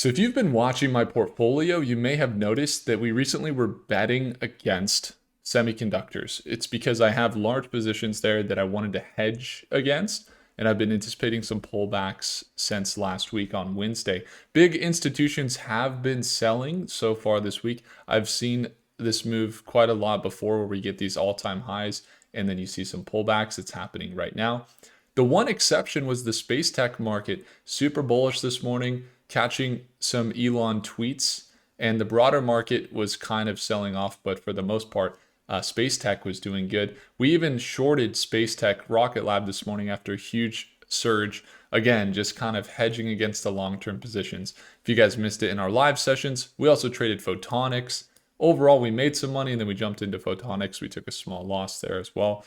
So if you've been watching my portfolio, you may have noticed that we recently were betting against semiconductors. It's because I have large positions there that I wanted to hedge against, and I've been anticipating some pullbacks since last week on Wednesday. Big institutions have been selling so far this week. I've seen this move quite a lot before where we get these all-time highs and then you see some pullbacks. It's happening right now. The one exception was the space tech market, super bullish this morning, catching some Elon tweets, and the broader market was kind of selling off, but for the most part, space tech was doing good. We even shorted space tech Rocket Lab this morning after a huge surge. Again, just kind of hedging against the long-term positions. If you guys missed it in our live sessions, we also traded photonics. Overall, we made some money and then we jumped into photonics. We took a small loss there as well.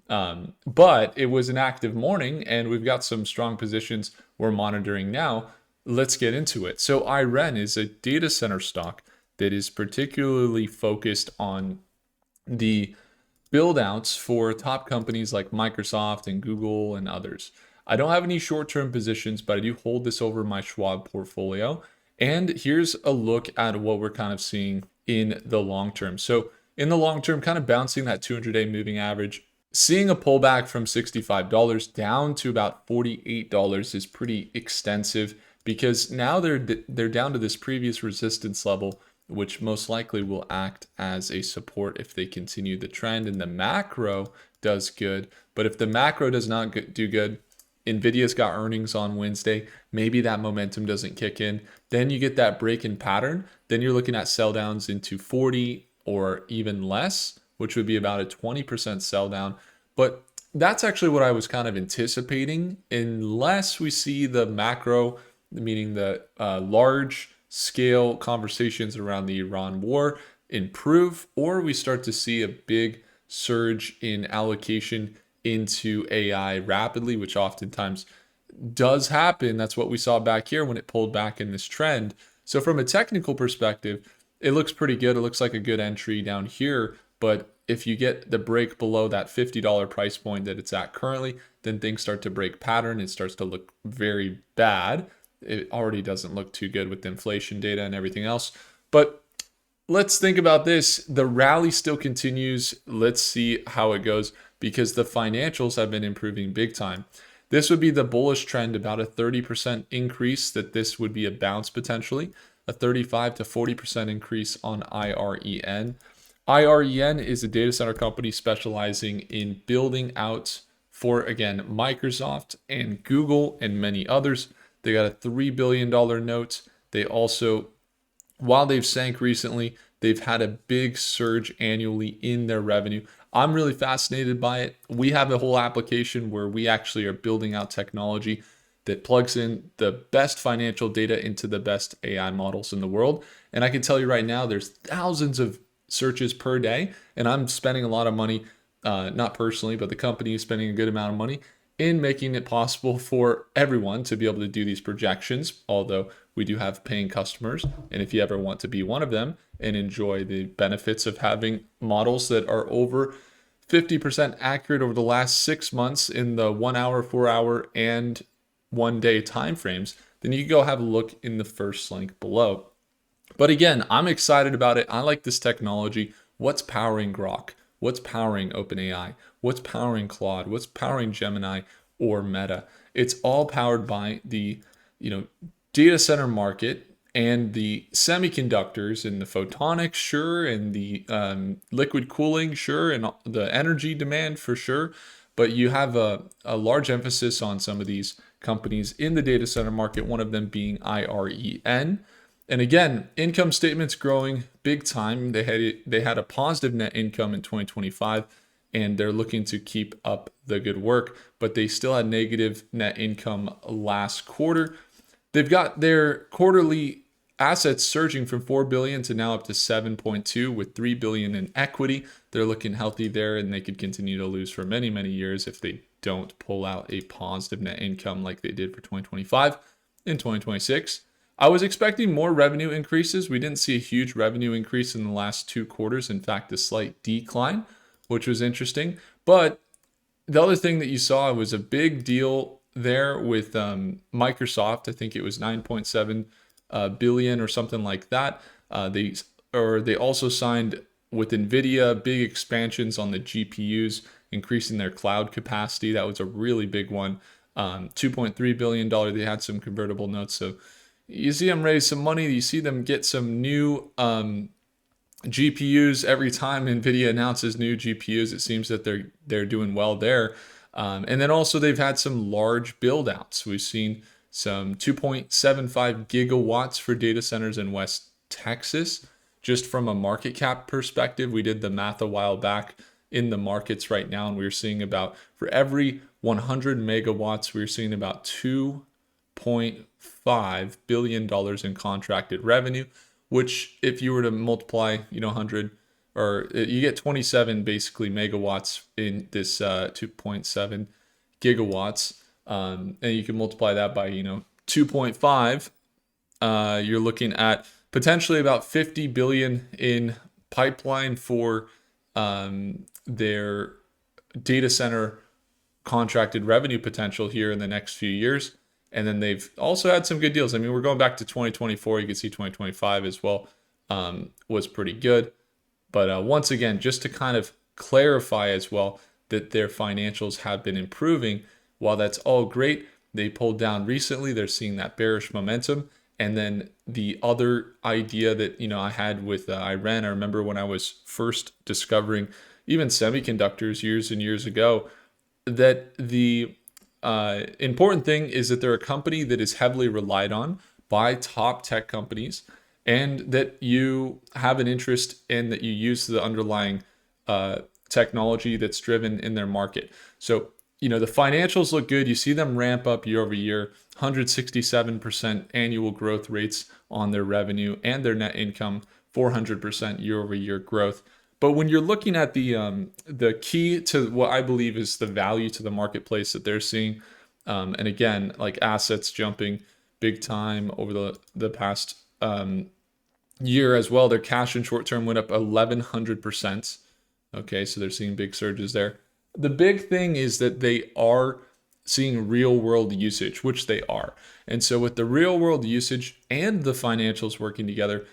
But it was an active morning and we've got some strong positions we're monitoring now. Let's get into it. So IREN is a data center stock that is particularly focused on the build outs for top companies like Microsoft and Google and others. I don't have any short-term positions, but I do hold this over my Schwab portfolio. And here's a look at what we're kind of seeing in the long term. So in the long term, kind of bouncing that 200-day moving average, seeing a pullback from $65 down to about $48 is pretty extensive because now they're down to this previous resistance level, which most likely will act as a support if they continue the trend and the macro does good. But if the macro does not do good, Nvidia's got earnings on Wednesday, maybe that momentum doesn't kick in. Then you get that break in pattern. Then you're looking at sell downs into 40 or even less, which would be about a 20% sell down. But that's actually what I was kind of anticipating, unless we see the macro, meaning the large scale conversations around the Iran war improve, or we start to see a big surge in allocation into AI rapidly, which oftentimes does happen. That's what we saw back here when it pulled back in this trend. So from a technical perspective, it looks pretty good. It looks like a good entry down here. But if you get the break below that $50 price point that it's at currently, then things start to break pattern. It starts to look very bad. It already doesn't look too good with the inflation data and everything else. But let's think about this. The rally still continues. Let's see how it goes because the financials have been improving big time. This would be the bullish trend, about a 30% increase, that this would be a bounce potentially, a 35 to 40% increase on IREN. IREN is a data center company specializing in building out for, again, Microsoft and Google and many others. They got a $3 billion note. They also, while they've sank recently, they've had a big surge annually in their revenue. I'm really fascinated by it. We have a whole application where we actually are building out technology that plugs in the best financial data into the best AI models in the world. And I can tell you right now, there's thousands of searches per day, and I'm spending a lot of money, not personally, but the company is spending a good amount of money in making it possible for everyone to be able to do these projections, although we do have paying customers. And if you ever want to be one of them and enjoy the benefits of having models that are over 50% accurate over the last 6 months in the 1 hour, 4 hour, and 1 day timeframes, then you can go have a look in the first link below. But again, I'm excited about it. I like this technology. What's powering Grok? What's powering OpenAI? What's powering Claude? What's powering Gemini or Meta? It's all powered by the, data center market and the semiconductors and the photonics, sure, and the liquid cooling, sure, and the energy demand for sure. But you have a large emphasis on some of these companies in the data center market, one of them being IREN. And again, income statements growing big time. They had a positive net income in 2025, and they're looking to keep up the good work, but they still had negative net income last quarter. They've got their quarterly assets surging from 4 billion to now up to 7.2 with 3 billion in equity. They're looking healthy there, and they could continue to lose for many, many years if they don't pull out a positive net income like they did for 2025 and 2026. I was expecting more revenue increases. We didn't see a huge revenue increase in the last 2 quarters. In fact, a slight decline, which was interesting. But the other thing that you saw was a big deal there with Microsoft. I think it was $9.7 billion or something like that. They also signed with Nvidia big expansions on the GPUs, increasing their cloud capacity. That was a really big one. $2.3 billion. They had some convertible notes. So you see them raise some money. You see them get some new GPUs every time Nvidia announces new GPUs. It seems that they're doing well there. And then also they've had some large build outs. We've seen some 2.75 gigawatts for data centers in West Texas. Just from a market cap perspective, we did the math a while back in the markets right now, and we were seeing about, for every 100 megawatts, we were seeing about $2.5 billion in contracted revenue, which if you were to multiply, 100, or you get 27 basically megawatts in this 2.7 gigawatts. And you can multiply that by, 2.5. You're looking at potentially about 50 billion in pipeline for their data center contracted revenue potential here in the next few years. And then they've also had some good deals. I mean, we're going back to 2024. You can see 2025 as well was pretty good. But once again, just to kind of clarify as well that their financials have been improving. While that's all great, they pulled down recently. They're seeing that bearish momentum. And then the other idea that, I had with IREN, I remember when I was first discovering even semiconductors years and years ago, that the important thing is that they're a company that is heavily relied on by top tech companies, and that you have an interest in, that you use the underlying technology that's driven in their market. So, the financials look good. You see them ramp up year over year, 167% annual growth rates on their revenue and their net income, 400% year over year growth. But when you're looking at the key to what I believe is the value to the marketplace that they're seeing, and again, like assets jumping big time over the past year as well. Their cash and short term went up 1,100%. Okay, so they're seeing big surges there. The big thing is that they are seeing real world usage, which they are. And so with the real world usage and the financials working together,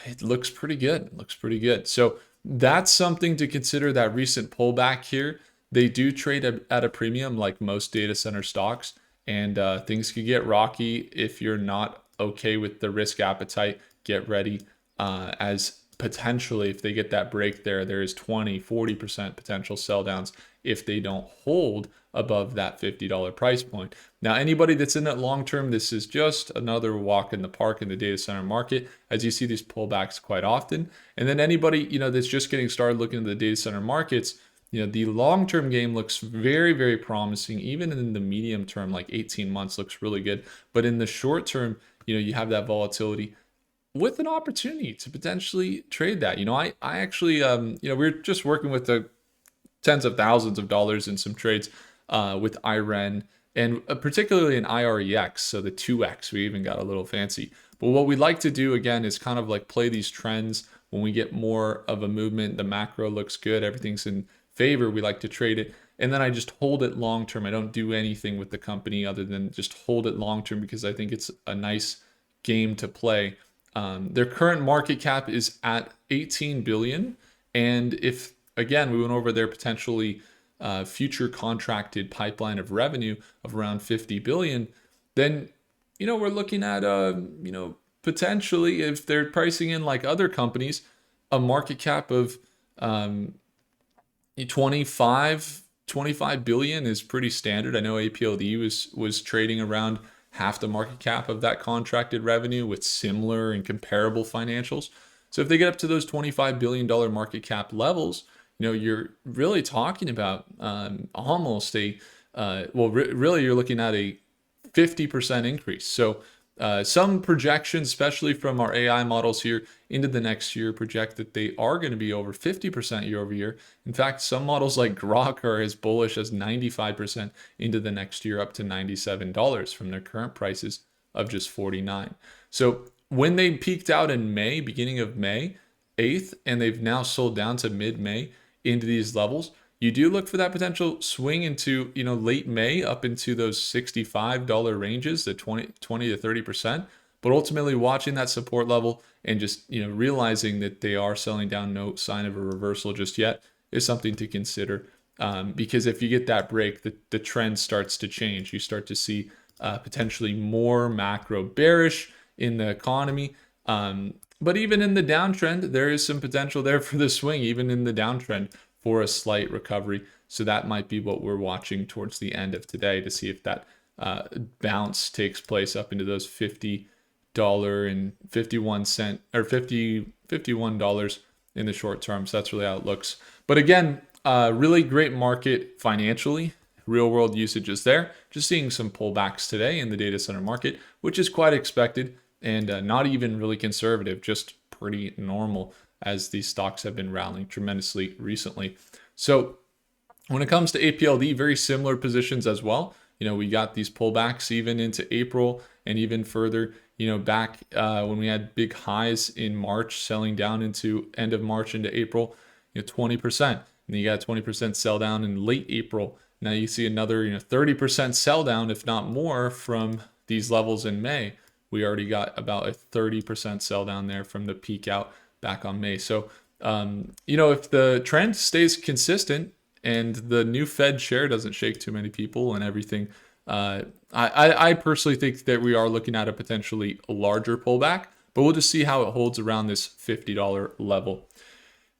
it looks pretty good. It looks pretty good. So that's something to consider, that recent pullback here. They do trade at a premium like most data center stocks, and things could get rocky if you're not okay with the risk appetite. Get ready as potentially, if they get that break there is 20-40% potential sell downs if they don't hold above that $50 price point. Now, anybody that's in that long term, this is just another walk in the park in the data center market, as you see these pullbacks quite often. And then anybody that's just getting started looking at the data center markets, the long term game looks very, very promising. Even in the medium term, like 18 months, looks really good. But in the short term, you have that volatility with an opportunity to potentially trade that. I actually, we're just working with the tens of thousands of dollars in some trades with IREN, and particularly in IREX, so the 2X, we even got a little fancy. But what we'd like to do, again, is kind of like play these trends. When we get more of a movement, the macro looks good, everything's in favor, we like to trade it. And then I just hold it long term. I don't do anything with the company other than just hold it long term, because I think it's a nice game to play. Their current market cap is at 18 billion. And if, again, we went over their potentially future contracted pipeline of revenue of around 50 billion, then, we're looking at, potentially, if they're pricing in like other companies, a market cap of 25 billion is pretty standard. I know APLD was trading around half the market cap of that contracted revenue with similar and comparable financials. So if they get up to those $25 billion market cap levels, you're really talking about almost really you're looking at a 50% increase. So some projections, especially from our AI models here into the next year, project that they are going to be over 50% year over year. In fact, some models like Grok are as bullish as 95% into the next year, up to $97 from their current prices of just 49. So when they peaked out in May, beginning of May 8th, and they've now sold down to mid-May into these levels, you do look for that potential swing into, late May up into those $65 ranges, the 20 to 30%. But ultimately watching that support level and just, realizing that they are selling down, no sign of a reversal just yet, is something to consider. Because if you get that break, the trend starts to change. You start to see potentially more macro bearish in the economy. But even in the downtrend, there is some potential there for the swing, even in the downtrend, for a slight recovery. So that might be what we're watching towards the end of today to see if that bounce takes place up into those $50.51 or $51 in the short term. So that's really how it looks. But again, really great market financially. Real world usage is there. Just seeing some pullbacks today in the data center market, which is quite expected and not even really conservative, just pretty normal as these stocks have been rallying tremendously recently. So when it comes to APLD, very similar positions as well. We got these pullbacks even into April and even further, back when we had big highs in March, selling down into end of March into April, 20%. And then you got a 20% sell down in late April. Now you see another, 30% sell down, if not more, from these levels in May. We already got about a 30% sell down there from the peak out back on May. So, if the trend stays consistent and the new Fed chair doesn't shake too many people and everything, I personally think that we are looking at a potentially larger pullback, but we'll just see how it holds around this $50 level.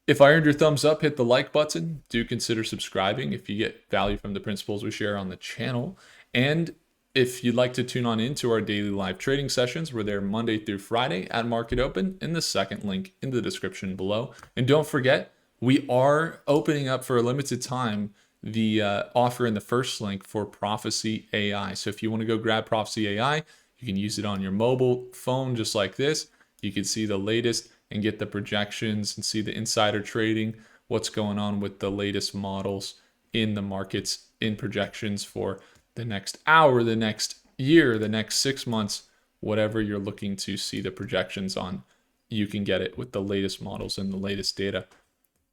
If I earned your thumbs up, hit the like button. Do consider subscribing if you get value from the principles we share on the channel. And if you'd like to tune on into our daily live trading sessions, we're there Monday through Friday at Market Open in the second link in the description below. And don't forget, we are opening up for a limited time the offer in the first link for Prophecy AI. So if you want to go grab Prophecy AI, you can use it on your mobile phone just like this. You can see the latest and get the projections and see the insider trading, what's going on with the latest models in the markets in projections for the next hour, the next year, the next 6 months, whatever you're looking to see the projections on, you can get it with the latest models and the latest data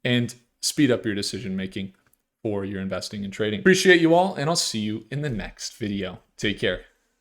and speed up your decision making for your investing and trading. Appreciate you all, and I'll see you in the next video. Take care.